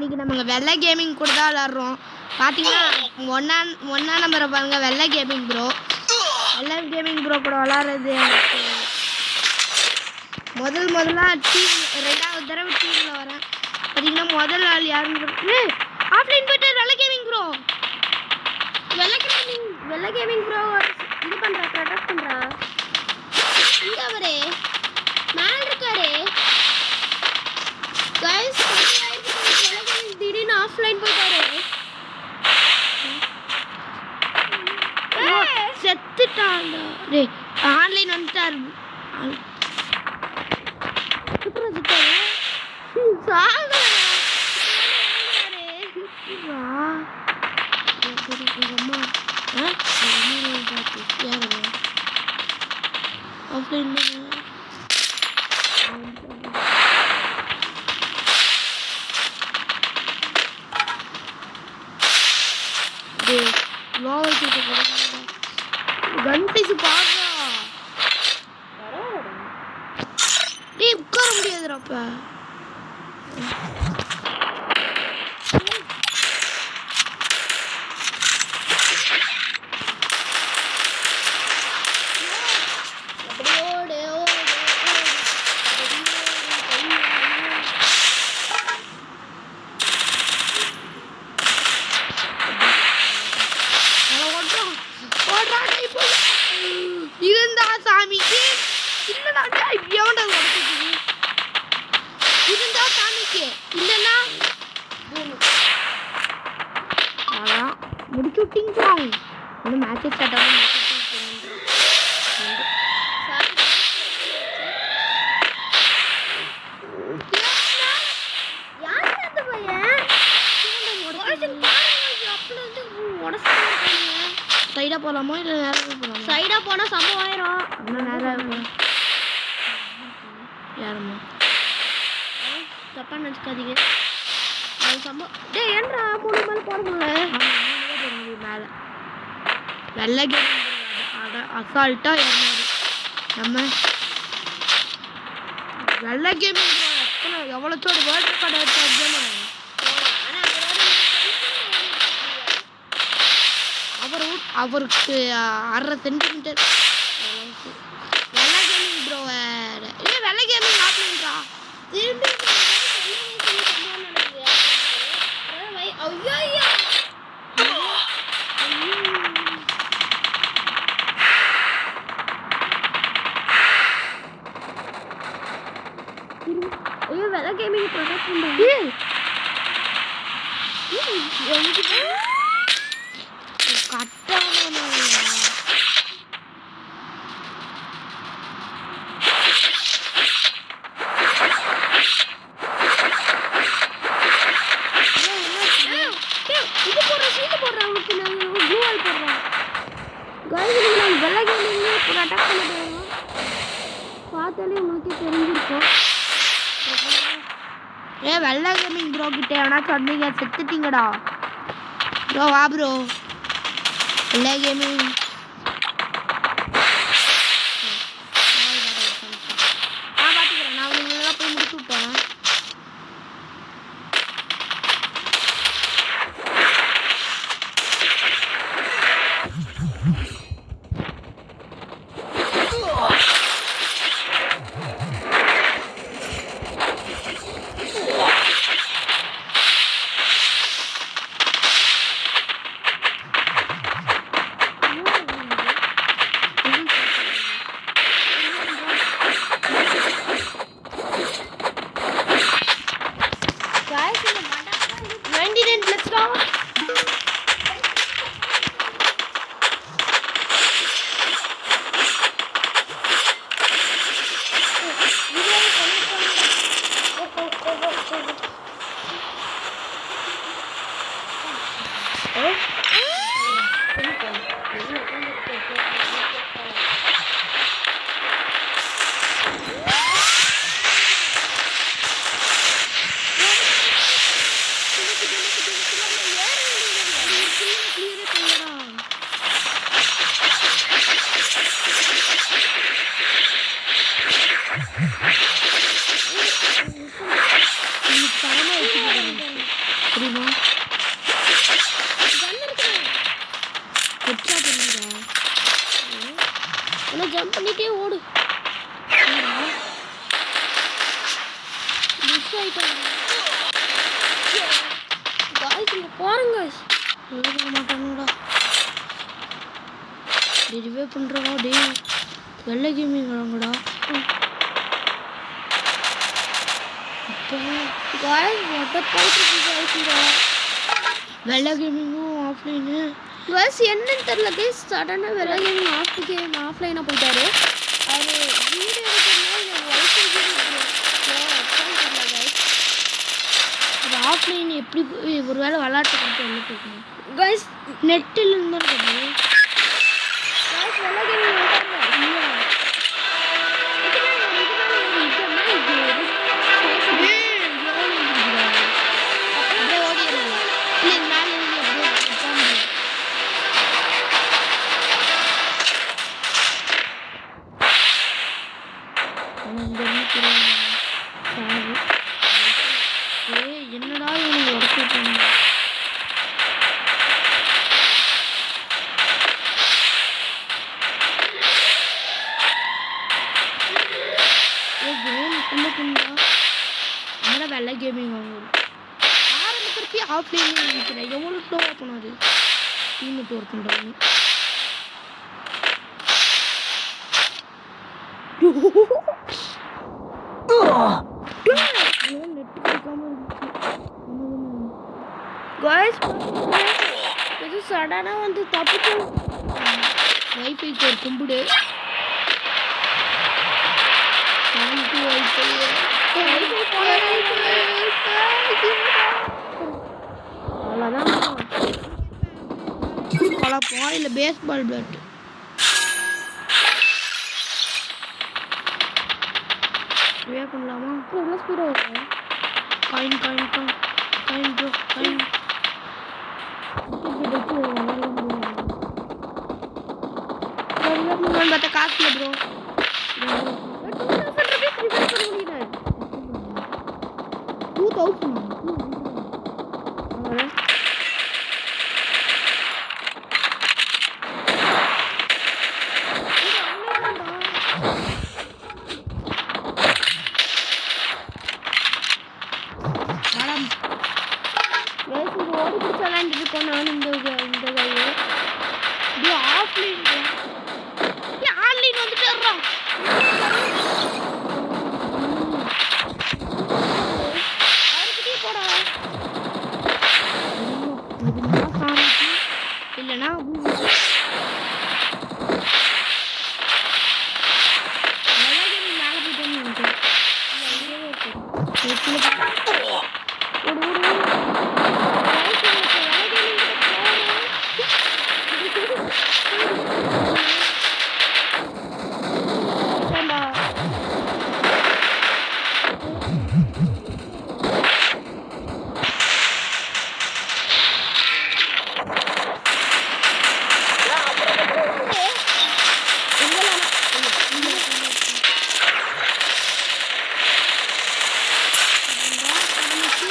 இன்னைக்கு நம்ம வெள்ளை கேமிங் கூட தான் விளாட்றோம். பார்த்தீங்கன்னா ஒன்றா நம்பரை பாருங்கள், வெள்ளை கேமிங் ப்ரோ. வெள்ளை கேமிங் ப்ரோ கூட விளாட்றது எனக்கு முதலாக டீம், 2வது தடவை டீமில் வரேன். பார்த்தீங்கன்னா முதல் ஆள் யாருன்னு ஆஃப்லைன் போய்ட்டு வெள்ளை கேமிங் ப்ரோ இது பண்ணுறா, ப்ரொடக்ட் பண்ணுறா. இங்கே அவரே மேலே இருக்காரு கைஸ். திடீர்னு ஆஃப்லைன் போயிட்டாரு, செத்துட்டாங்க. டேய் ஆன்லைன் வந்துட்டாரு. ஆஃப்லைன் கன் பீஸ் பாடுறா. டேய் உட்கார முடியாதுடா. அப்ப இருந்தா சாமிக்கு இல்லைனா எவன்டா உடச்சிட்டு இருந்தா சாமிக்கு இல்லைன்னா அதான் முடிச்சு விட்டீங்களா. இன்னும் மேட்சே ஸ்டார்ட் ஆகும். சைடாக போகலாமா இல்லை நேராக போகலாமா? சைடாக போனால் சம்பவம் ஆயிரும். இன்னும் நேராக போகலாம். யாருமா தப்பாக நினச்சிக்காதீங்க. அது சம்பவம். டே ஏன்றா 3 மேலே போட முடியல. மேலே வெள்ளை கேமிங் அசால்ட்டாக ஏறினாரு. நம்ம வெள்ளை கேமிங் எவ்வளோ தோடு வேர்ல்ட் ரெக்கார்டு எடுத்தாச்சு. அவருக்கு 1/2 சென்டிமீட்டர் வெள்ளை கேமிங் ப்ரோ. இல்லை வெள்ளை கேமிங் ஆப்லைன்ரா. திரும்பி ஐயோ வெள்ளை கேமிங் ப்ரொடக்ட் பண்ணுறேன். பார்த்தாலே உங்களுக்கே தெரிஞ்சிருக்கும். வெள்ளை கேமிங் ப்ரோ கிட்ட எவனா சொன்னீங்க செத்துட்டீங்கடா ப்ரோ. வா ப்ரோ வெள்ளை கேமிங். நான் பார்த்துக்கிறேன். நான் உங்களெல்லாம் போய் முடிச்சு விட்டேன். தெரியுமா? ஹெட்ஷாட் பண்ணிடுறா. ஆனால் ஜம்ப் பண்ணிட்டே ஓடு. மிஸ் ஆகிட்டாங்க காய்ஸ். இங்கே பாருங்க போக மாட்டாங்கடா. டெலிவே பண்ணுறவா டே வெள்ளை கேமிங் வராங்கடா. இப்போ காய்ஸ் வாட்டர் போயிட்டு வெள்ளை கேமிங்கும் ஆஃப்லைனு. காய்ஸ் என்னன்னு தெரியல கைஸ். சடனாக வெள்ளை கேமிங் ஆஃப்லைனாக போயிட்டாரு. அது வீடியோ அது ஆஃப்லைன் எப்படி ஒரு வேளை விளாட்டு கொடுத்து வெளில போய்க்கணும் கைஸ். நெட்டில் இருந்தாலும் கிடையாது. காய்ஸ் வெள்ளை கேமிங் என்னடா இவனுக்கு உடச்சிட்டாங்க. வெள்ளை கேமிங் வாங்குவோம். ஆரம்பத்திற்கு ஆஃப்லைன் நினைக்கிறேன். எவ்வளோ ஸ்லோவாக போனாது டீம் விட்டு ஒர்க் பண்ணுறாங்க. நெட் பிடிக்காம இருந்துச்சு. காய்ஸ் இது சடனாக வந்து தப்பிச்சு வைஃபைக்கு ஒரு கும்பிடு. அவ்வளோதான் கலப்போம். இல்லை பேஸ்பால் பேட் ரிவே பண்ணலாமா? எவ்வளோ ஸ்பீடாக வரும். Coin coin coin coin bro coin. பார்த்தா காசு இல்லை ப்ரோ. 2000 ஓடி பிடிச்சி விளாண்டுட்டு இருக்கோம். நான் இந்த கையை இது ஆஃப்லைன் ஆன்லைன் வந்துட்டு வர்றோம். இல்லைன்னா மேலே போயிட்டு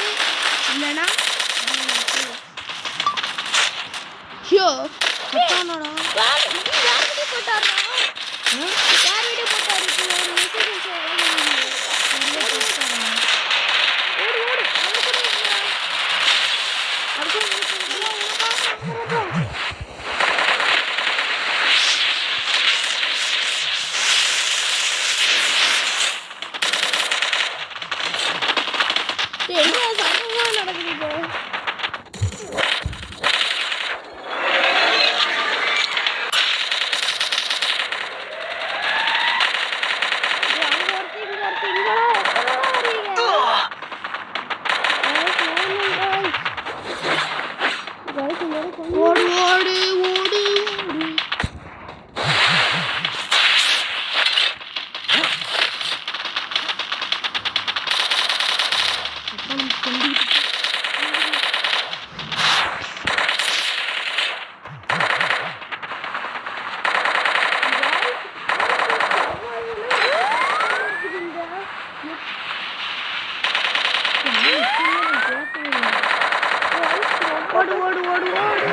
இல்லைன்னா ஐயோ கட்டானடா. போட்டாரா யார் வீடியோ போட்டாரு? நடக்குது. ஓடு ஓடு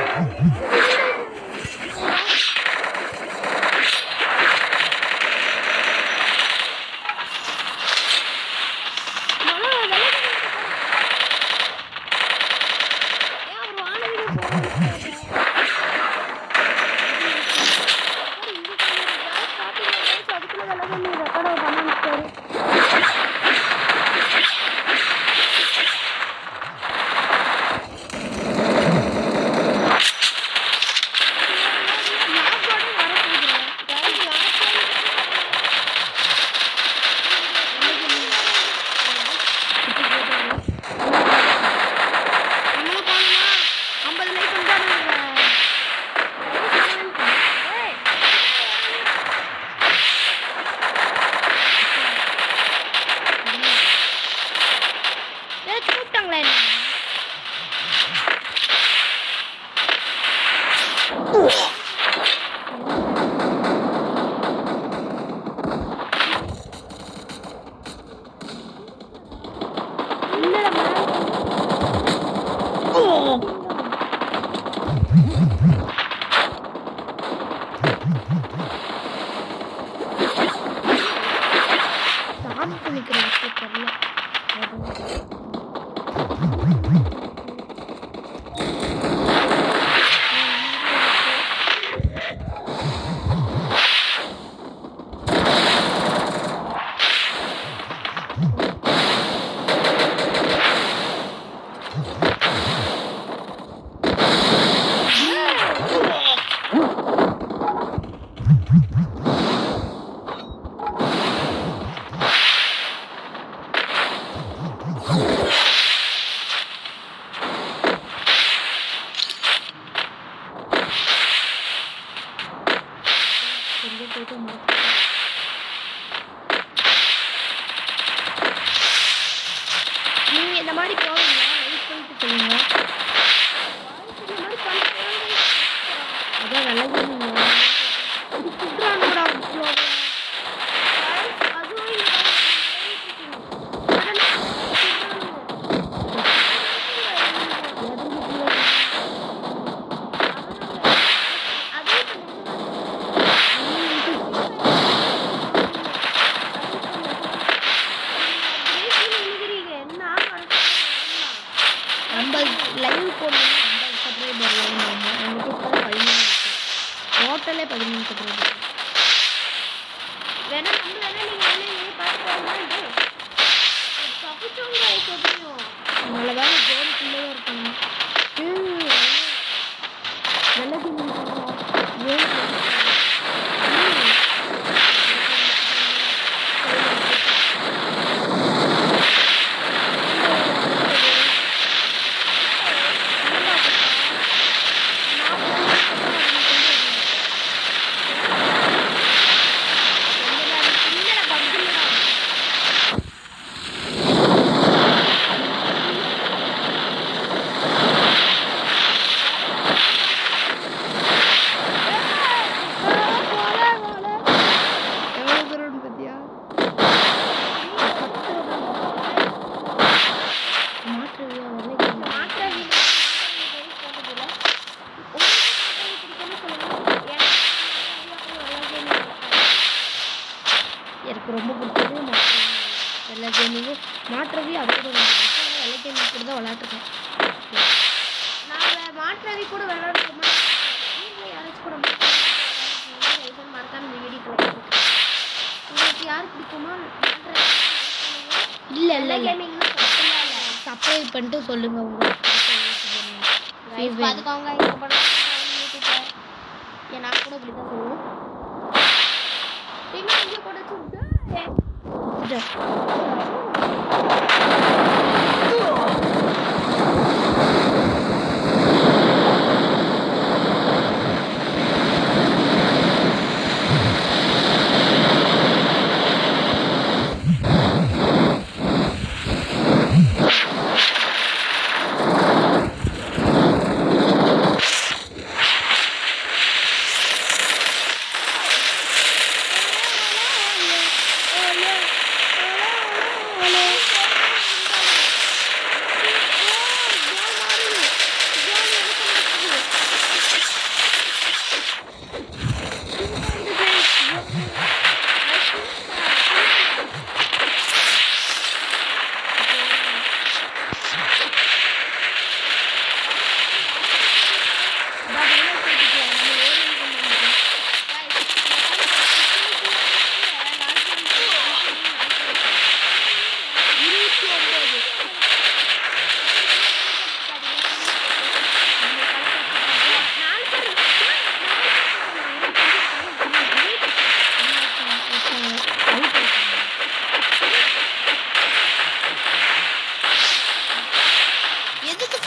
நீங்க இந்த மாதிரி போவீங்க வெயிட் பண்ணிட்டு சொல்லுங்க. அதான் நல்லா கேளுங்க. குடுறானுடா ப்ரோ. லைவ் போடணும் 50 சப்ஸ்கிரைபர் வேணும். நமக்கு இப்போ 13 டோட்டலே 13 சப்ஸ்கிரைபர் வேணா நம்ம வேணா நீங்க வேணா பார்த்துக்கோங்க. தப்பிச்சோங்க எப்படியும் அவ்வளோதான் ஜோனுக்குள்ளே இருக்காங்க. எனக்கு ரொம்ப பிடிச்சது எல்லா கேமிங்கும் மாற்றவி அது கூட எல்லா கேமிங் கூட தான் விளையாட்டுருக்கேன். நாங்கள் மாற்றவி கூட விளையாடுறோமா யாராச்சும் கூட மறக்காம இந்த வீடியோ உங்களுக்கு யார் பிடிக்குமோ இல்லை இல்லை இல்லை கேமிங்னா சப்ஸ்கிரைப் பண்ணிட்டு சொல்லுங்கள் உங்களுக்கு பார்த்துக்கோங்க. இப்போ பண்ணலாம் யூடியூப்பில் நான் கூட இப்படி தான் சொல்லுவேன். இன்னும் இங்கே கூட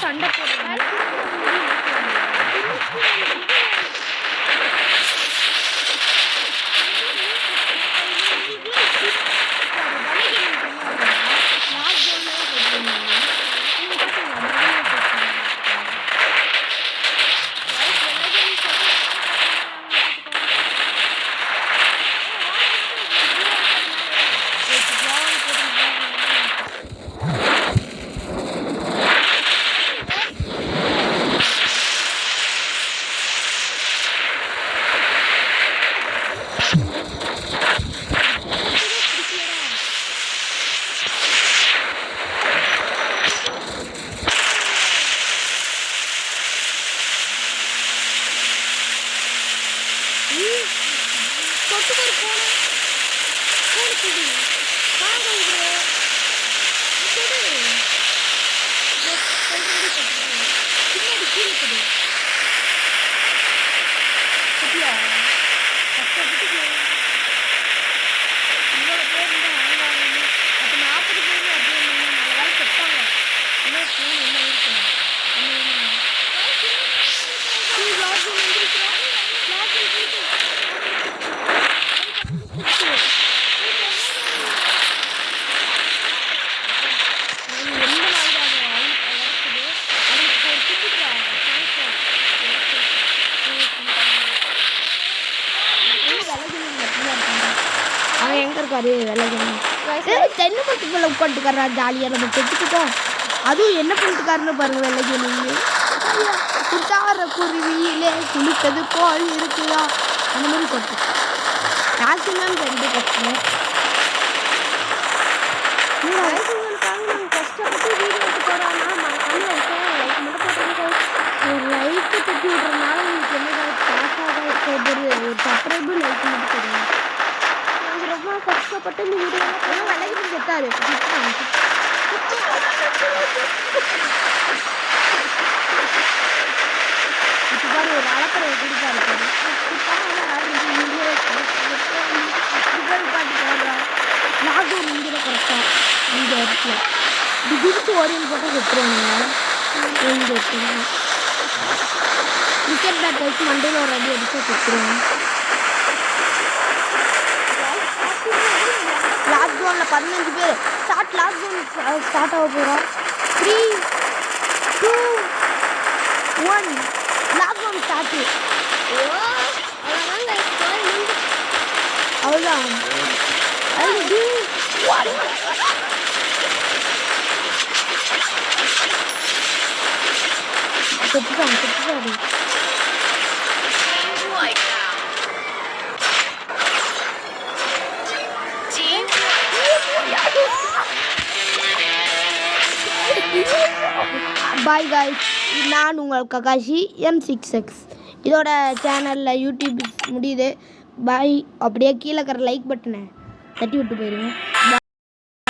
சண்டை போடுறாங்க. அவன் எங்க இருக்காரு தென்னை மரத்துக்குள்ள உட்காந்துக்காரா ஜாலியா நம்ம கெட்டுக்கிட்டோம். அதுவும் என்ன பண்ணிட்டுக்காருன்னு பாருங்க வெள்ளைக்கு நீங்க குட்டார குருவியிலே குளித்தது போல் இருக்குதா அந்த மாதிரி கொட்டு மேக்ஸிமம் 2 கஷ்டம். கஷ்டப்பட்டு வீடியோ எடுத்து போறாங்கன்னா லைக்கு தட்டி விடுறதுனால உங்களுக்கு என்ன பாஸாக இருக்கிறது ஒரு சப்ஸ்கிரைபர் லைக் மட்டும் தெரியும். நாங்கள் ரொம்ப கஷ்டப்பட்டு இந்த வீடியோ வெள்ளைக்கு செத்தாரு இப்போ பாரு ஒரு அளப்பறை கொடுப்பாரு லாக்டவுன் இங்கே கரெக்டா இந்த இடத்துல இது குதிச்சு ஓடின்னு போட்டால் செத்துருவாங்க. கிரிக்கெட் பேட் வச்சு மண்டையில் ஒரு அடி அடிச்சா செத்துருவாங்க. லாக்டவுனில் 15 பேர் லாக்டவுன் ஸ்டார்ட் ஆக போகிறோம். 3, 2, 1 லாக்டவுன் ஸ்டார்ட். அவ்வளோதான் செத்துட்டாரு. பாய் காய்ஸ், நான் உங்கள் ககாஷி M6X. இதோட சேனலில் யூடியூப் முடியுது. பாய். அப்படியே கீழே இருக்கிற லைக் பட்டனை தட்டி விட்டு போயிடுங்க.